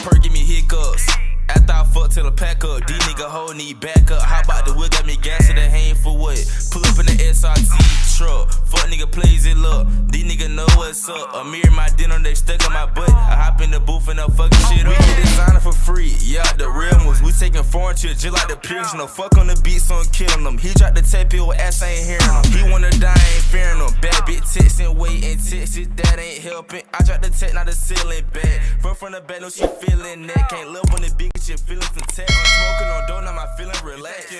perk, give me hiccups. After I fuck till the pack up, these nigga hoe need back up. How about the wheel got me gas in the hand for what? Pull up in the SRT truck. Fuck nigga plays it up. These nigga know what's up. A mirror my dinner, they stuck in my butt. I hop in the booth and I'm fucking shit up. We get designer for free, yeah, the real ones. We taking foreign trips just like the Pierce. No fuck on the beat, so I'm killing them. He dropped the tape, with ass, I ain't hearing him. He wanna die, I ain't fearing him. Bad bitch texting, waiting, texting, that ain't helping. I dropped the tech, now the ceiling bad. From the back, no she feeling that. Can't live on the big, your feelings intact. I'm smoking on dope, now my feeling relaxed.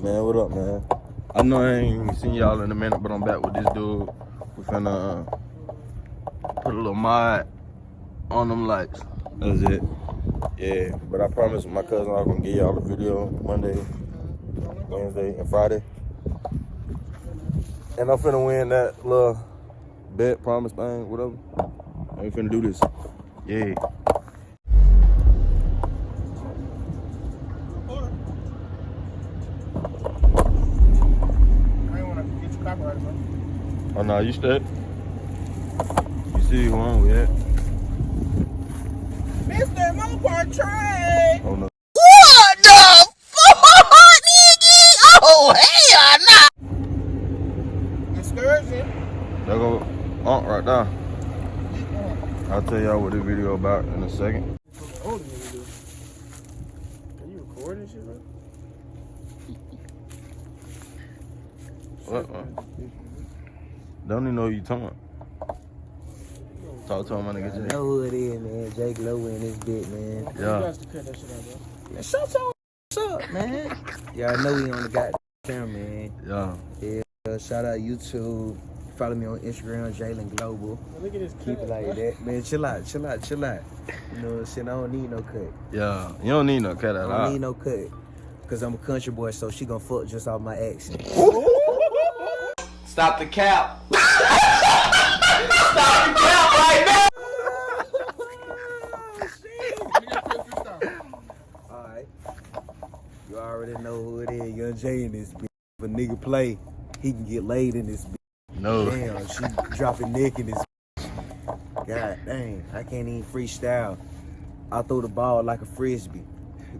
Man, what up, man? I know I ain't seen y'all in a minute, but I'm back with this dude. We finna put a little mod on them lights. That's it. Yeah, but I promise my cousin I'm gonna give y'all a video Monday, Wednesday, and Friday. And I'm finna win that little bet promise thing, whatever. And we finna do this. Yeah. Oh no, you straight. You see who on we at? Mr. Mopar Trade! Oh no. What the fuck, nigga? Oh, hell nah! Excursion. There go Aunt right there. I'll tell y'all what this video about in a second. Are you recording shit, bro? What? Don't even know who you talking about. Talk to him, my nigga. I know who it is, man. Jake Lowe in this bit, man. You guys to cut that shit out, bro. Man, shut your up, man. Yeah, I know we on the goddamn camera, man. Yeah. Yeah, shout out YouTube. Follow me on Instagram, Jalen Global. Look at this Keep it like that. Man, chill out. You know what I'm saying? I don't need no cut. Yeah. You don't need no cut at all. I don't need no cut. Because I'm a country boy, so she gonna fuck just off my accent. Stop the cap. Stop the cap right now. Alright. You already know who it is. Young Jay in this bitch. If a nigga play, he can get laid in this bitch. No. Damn, she dropping neck in this bitch. God dang, I can't even freestyle. I throw the ball like a frisbee.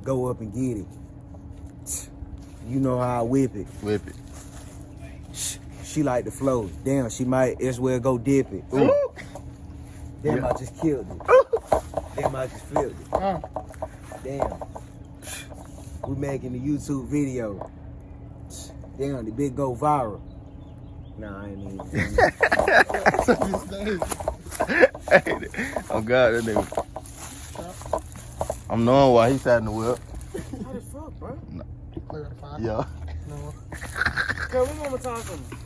Go up and get it. You know how I whip it. Whip it. She like the flow. Damn, she might as well go dip it. Ooh. Damn, Yeah. I just killed it. Damn, I just flipped it. Damn. We making the YouTube video. Damn, the bit go viral. Nah, I ain't even. Oh God, that nigga. I'm knowing why he sat in the whip. How the fuck, bro? No. No. Yeah. Okay, we gonna talk something.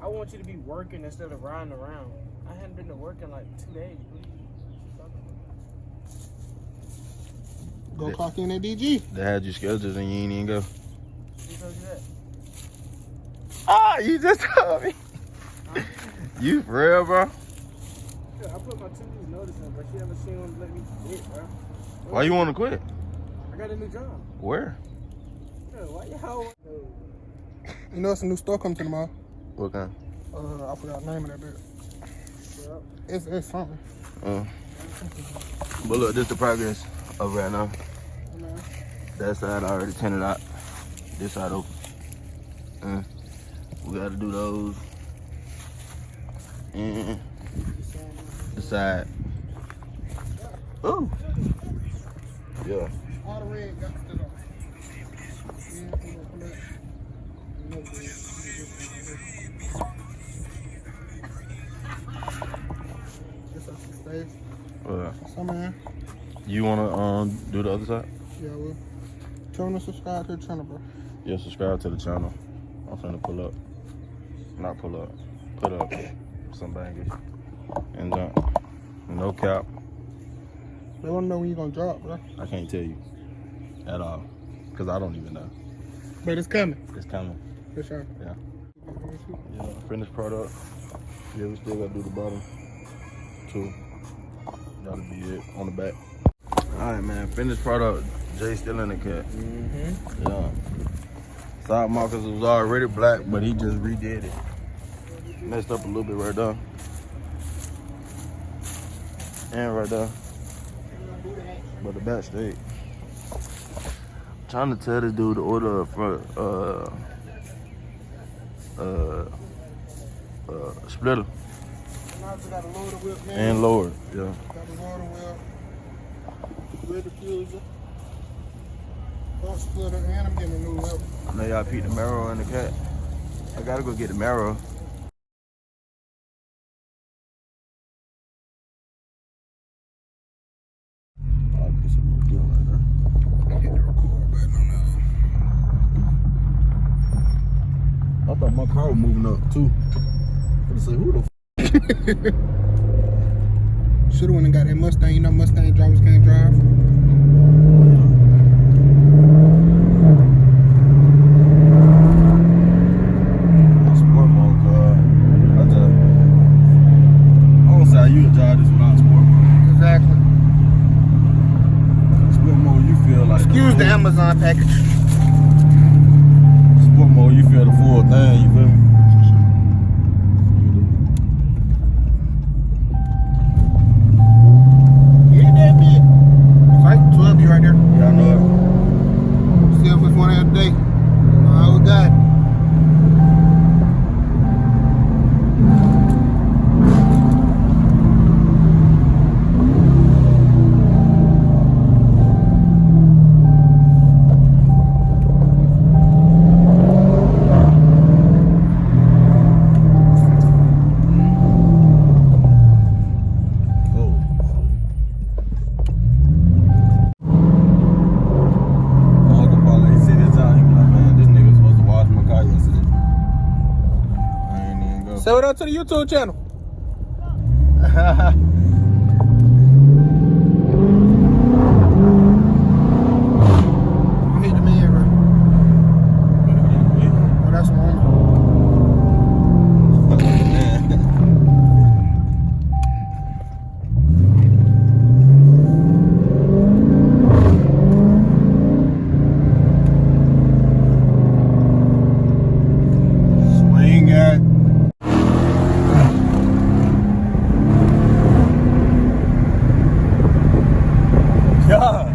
I want you to be working instead of riding around. I hadn't been to work in like 2 days. Go clock in at DG. They had you scheduled and you ain't even go. Who told you that? Ah, you just told me. Huh? You for real, bro? Yeah, I put my 2 weeks notice in, but she haven't seen one to let me quit, bro. Why you want to quit? I got a new job. Where? Yeah, why y'all? You know it's a new store coming to the mall. What kind? I forgot the name of that bit. It's something. But look, this is the progress of right now. That side already tinted out. This side open. We gotta do those. And the side. Ooh. Yeah. All the red got to go. Some man. You wanna do the other side? Yeah, well. Tell them to subscribe to the channel, bro. Yeah, subscribe to the channel. I'm finna pull up. Not pull up. Put up some bangers. And jump. No cap. They wanna know when you gonna drop, bro. I can't tell you. At all. Cause I don't even know. But it's coming. It's coming. For sure. Yeah. Yeah, finished product. Yeah, we still gotta do the bottom 2. That'll be it on the back. Alright, man, finished product. Jay still in the cut. Yeah. Side markers was already black, but he just redid it. Messed up a little bit right there. And right there. But the back straight. Trying to tell this dude to order a front splitter Now we got a loader whip, man. and lower. Yeah. Got a loader whip. Rear diffuser. Front splitter, and I'm getting a new whip. I know y'all peeped the marrow in the cat. I gotta go get the marrow. I'll get some more deal right there. Hit the record button on I thought my car was moving up too. I'm gonna say, who the that. Should've went and got that Mustang. You know Mustang drivers can't drive. sport mode car? I don't say how you would drive this without sport mode. Exactly. Sport mode, you feel like Excuse the Amazon package. sport mode, you feel the full thing. You feel me? Yeah, that bit. It's like 12 you right there. Yeah, I know See if it's one out a day. Oh, we got it. Say what up to the YouTube channel. Hit the man, bro. Oh, that's a woman. Swing it. Yeah.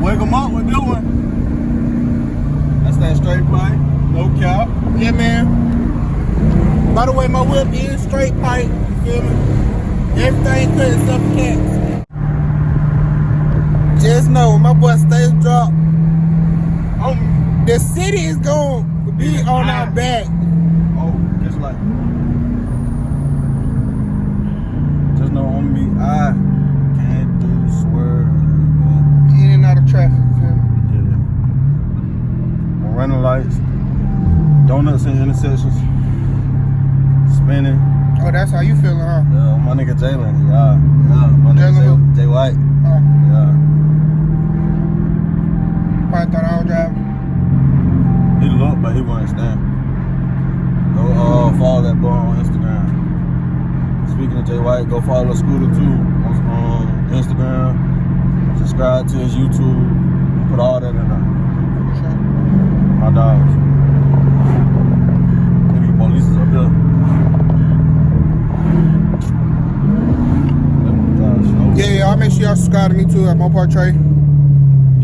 Wake them up with this one. That's that straight pipe. No cap. Yeah, man. By the way, my whip is straight pipe. You feel me? Everything cut except for cats. Just know, my boy stays drop. The city is going to be on our back. Oh, just like. Just know on me, I can't do swerve. In and out of traffic. You feel me? Yeah. Running lights, donuts in intersections, spinning. Oh, that's how you feeling, huh? Yeah, my nigga Jalen. Yeah, my nigga Jalen Jay White. Oh, Yeah. probably thought I was driving. He looked, but he wasn't standing. Go follow that boy on Instagram. Speaking of Jay White, go follow Scooter too on Instagram. Subscribe to his YouTube. Put all that in there. My dogs. Maybe police is up here. Yeah, I'll make sure y'all subscribe to me too at Mopar Trey.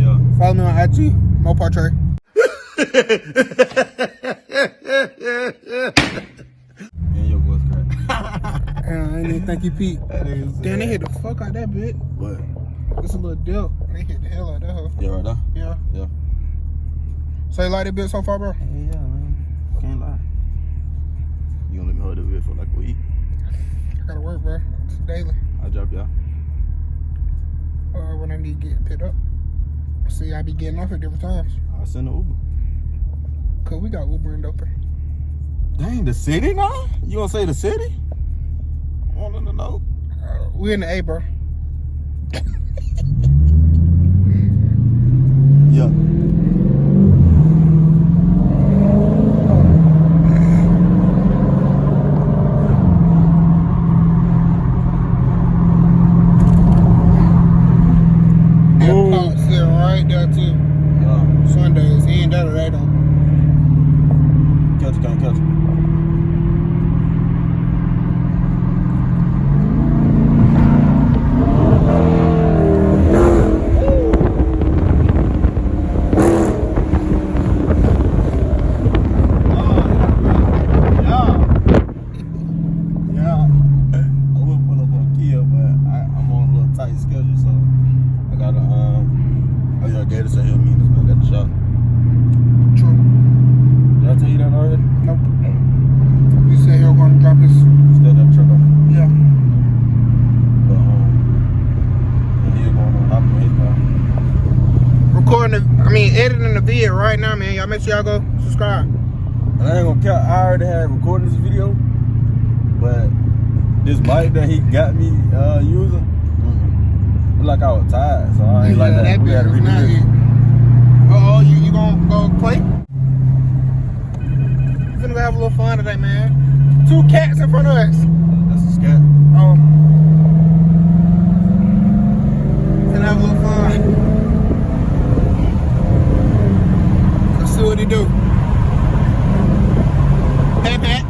Yeah. Follow me on IG, Mopar Trey. And your voice crack. I didn't even think you peeped. Damn, they hit the fuck out that bit. What? It's a little deal. They hit the hell out of that hoe. Yeah, right there? Yeah. Yeah. So you like that bit so far, bro? Yeah, man. Can't lie. You gonna let me hold that bit for like a week? I gotta work, bro. It's daily. I'll drop y'all. When I need to get picked up. See, I be getting off at different times. I'll send an Uber. Cause we got Uber and Doper. Dang, the city now? You gonna say the city? I want to know. We in the A, bro. Yeah. That pot sitting right there too. Yeah. Sundays, he ain't that or that though. Catch it, can't catch it. editing the video right now, man. Y'all make sure y'all go subscribe. And I ain't gonna count. I already had recorded this video, but this mic that he got me using, like I was tired, so I ain't like that. We had to redo it. Uh-oh, you gonna go play? We're gonna go have a little fun today, man. 2 cats in front of us. That's a scat. Gonna have a little fun. Let's see what he do. Hey, Pat.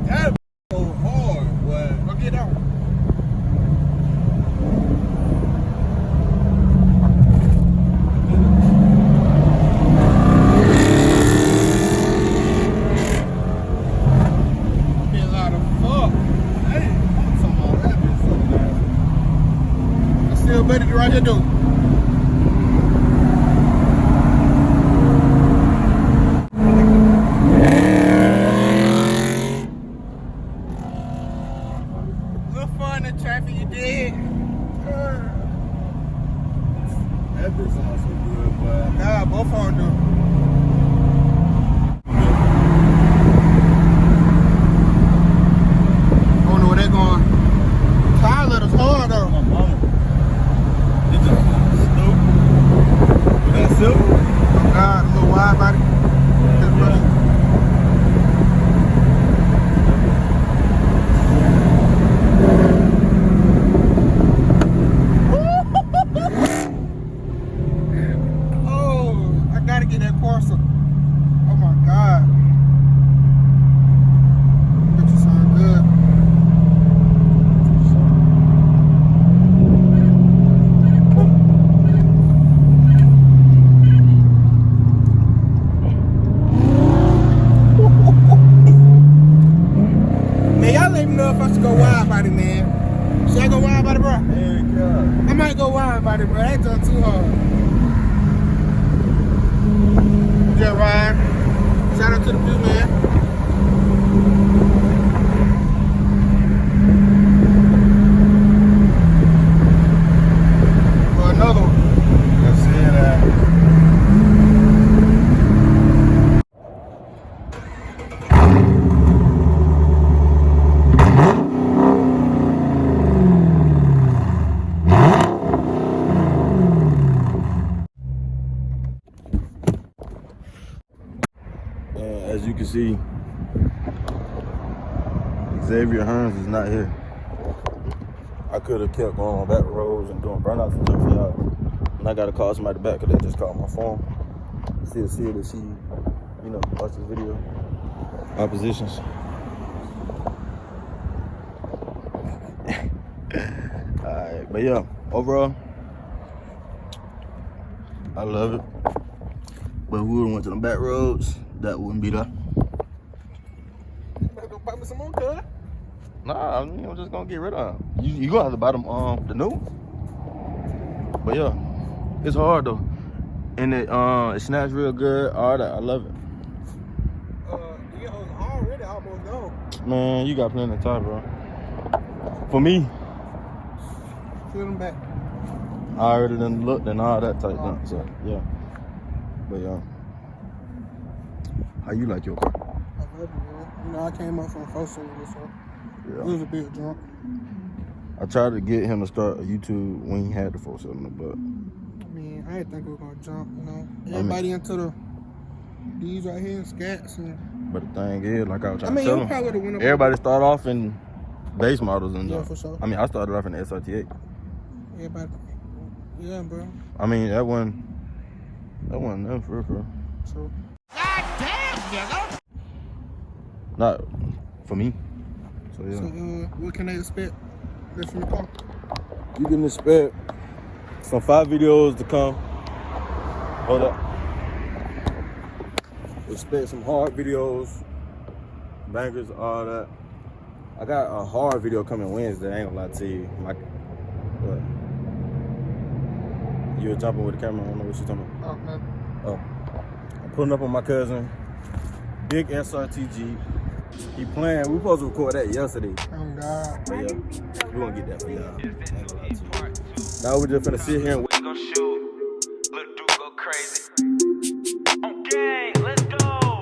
That so hard, boy. Go get on. Be a lot of fuck. Hey, I'm talking about that bitch so nasty. I still better to right here, dude. Little fun in traffic, you did. That bitch sounds so good, boy. Nah, both of them do. I don't know where they're going. Tyler is hard though. My mama. It just Snoop. With that silk. Oh God, a little wide body. Just brush. Oh, I gotta get that parcel. Oh my God. That just sound good. Man, y'all let me know if I should go wide body, man. Should I go wide body, bro? Hey, God. I might go wide body, bro. That done too hard. Just ride. Shout out to the view, man. For another one. Let's see that. As you can see, Xavier Hearns is not here. I could have kept going on back roads and doing burnouts and stuff for y'all. And I got to call somebody back because they just called my phone. Still see it, see, you know, watch this video. Oppositions. Alright, but yeah, overall, I love it. But if we would have went to them back roads, that wouldn't be there. Better go buy me some more, cuz. Nah, I mean, I'm just gonna get rid of them. You gonna have to buy them the new ones. But yeah, it's hard though. And it snaps real good, all that. I love it. You was already almost gone. Man, you got plenty of time, bro. For me, Feel them back. I already done looked and all that type thing. So yeah. But yeah. How you like your car? I love it, man. You know, I came up from 4-cylinder, so Yeah. it was a bit drunk. I tried to get him to start a YouTube when he had the 4-cylinder, but I mean, I didn't think we were gonna jump, you know. Everybody into these right here, scats and. the thing is, like I was I trying mean, to tell you him, probably would have went up. everybody start off in base models and Yeah, jump. for sure. I mean, I started off in the SRT8. Everybody. Yeah, bro. I mean, that wasn't nothing for real. So. Not for me. So yeah. So, what can they expect? That's from the car. You can expect some 5 videos to come. Hold up. Expect some hard videos, bangers, all that. I got a hard video coming Wednesday. I ain't gonna lie to you. What? You were jumping with the camera. I don't know what you're talking about. Oh, man. Oh, I'm pulling up on my cousin. Big SRT Jeep. He playing. We supposed to record that yesterday. Oh, God. But yeah, we gonna get that for y'all. Ain't gonna lie to you. Now we just finna sit here and wait. We gon' shoot. Little dude go crazy. Okay, let's go.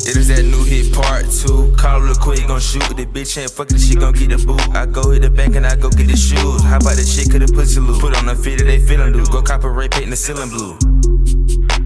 It is that new hit part 2. Call her quick, gon' shoot. The bitch ain't fucking, she gon' get the boot. I go hit the bank and I go get the shoes. How about the chick, 'cause the pussy loose? Put on the fit, they feelin' loose. Go cop a ray paint in the ceiling blue.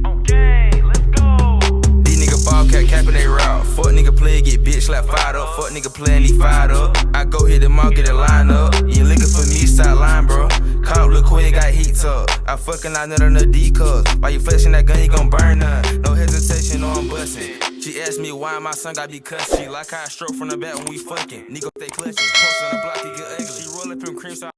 Okay, let's go. These nigga ball capping they route. Fuck nigga play, get bitch slap fired up. Fuck nigga play and he fired up. I go hit the mall, get a line up. You looking for me, start line, bro. Call up quick, got heat up. I fucking out none of the D-cuz. While you flexing that gun, you gon' burn none. No hesitation, no I'm bustin'. She asked me why my son gotta be cussed. She like how I stroke from the back when we fucking. Nigga, they clutching. Post on the block, he get ugly. She roll up in cream, so